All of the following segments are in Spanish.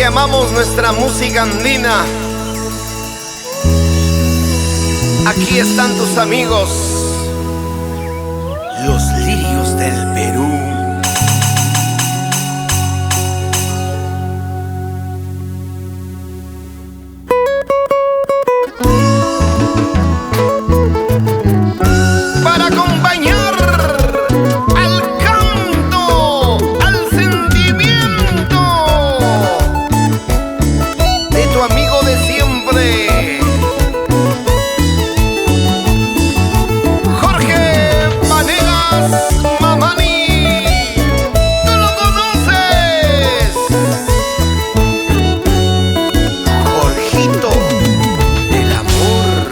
amamos nuestra música andina. Aquí están tus amigos, los lirios del Perú. Para acompañar al canto, al sentimiento de tu amigo de siempre, Jorge Vanegas Mamani. ¿Tú lo conoces? Jorgito del amor.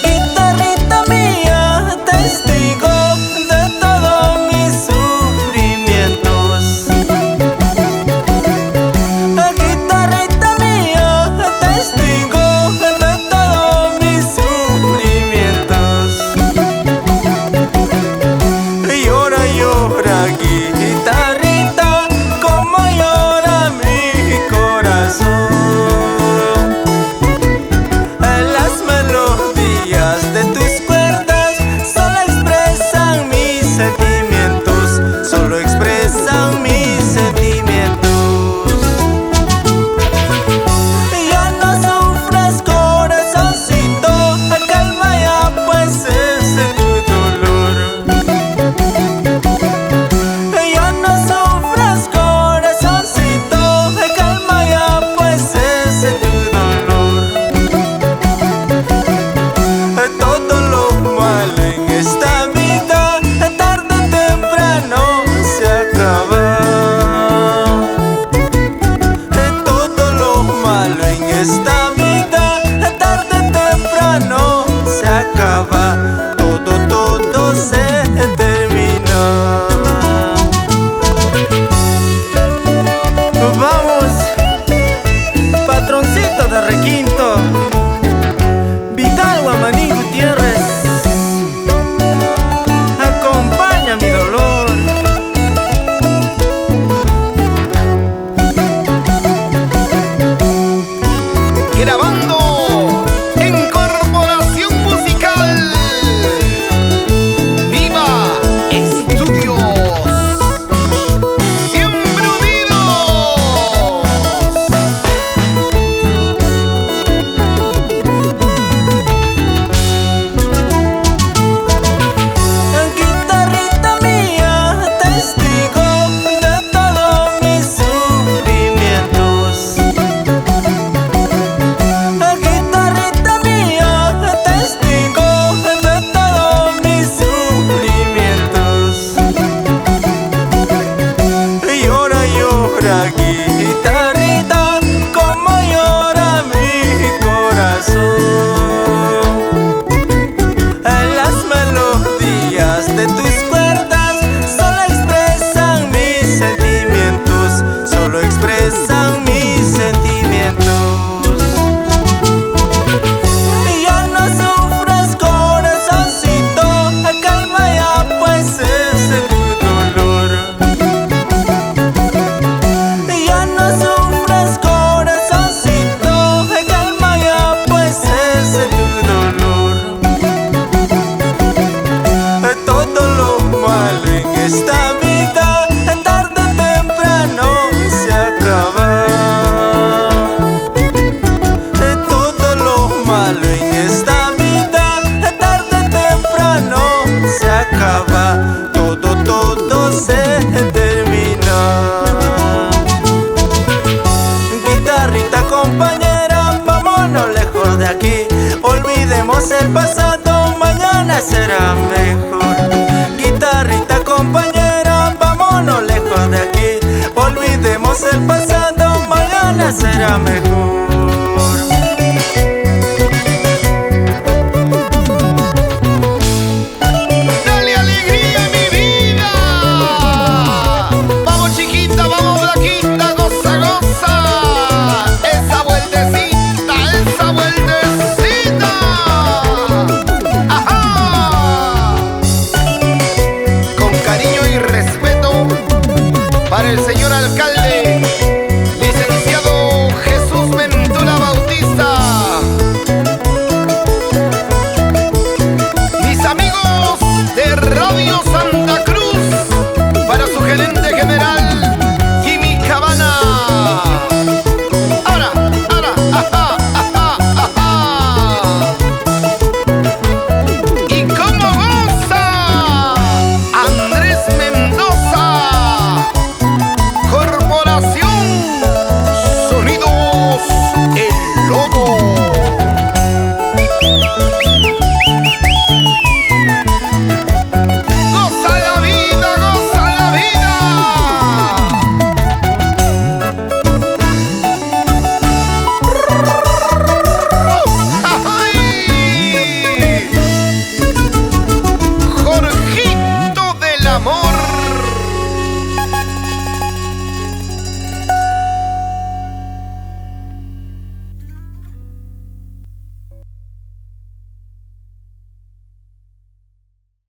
Guitarrita mía, testigo de todos mis sufrimientos. Guitarrita mía, testigo de todos mis sufrimientos. Llora, llora, guitarrita, como llora mi corazón. Las melodías de tus cuerdas solo expresan mis sentimientos, solo expresan mis sentimientos. Ya no sufras, corazoncito, calma ya pues ese tu dolor. Ya no sufras, corazoncito, calma ya pues ese tu dolor. Todo lo malo en esta vida, tarde o temprano se acaba. Todo lo malo en esta vida, tarde o temprano se acaba. Todo se termina. Vamos, patroncito de requinto, Vidal Guamaní Gutiérrez, acompaña mi dolor. Grabando en Corporación Musical Viva Estudios, siempre unidos. Guitarrita mía, testigo de todos mis sufrimientos. Guitarrita mía, testigo de todos mis sufrimientos. Llora, llora, guitarrita, como llora mi corazón. Las melodías de tus cuerdas solo expresan mis sentimientos, solo expresan mis sentimientos. Ya no sufras, corazoncito, calma ya pues ese tu dolor. Ya no sufras, corazoncito, calma ya pues ese tu dolor. Todo lo malo en esta vida, tarde o temprano se acaba. Todo lo malo en esta vida, tarde o temprano se acaba. Todo se termina. Guitarrita compañera, vámonos lejos de aquí. Olvidemos el pasado, mañana será mejor.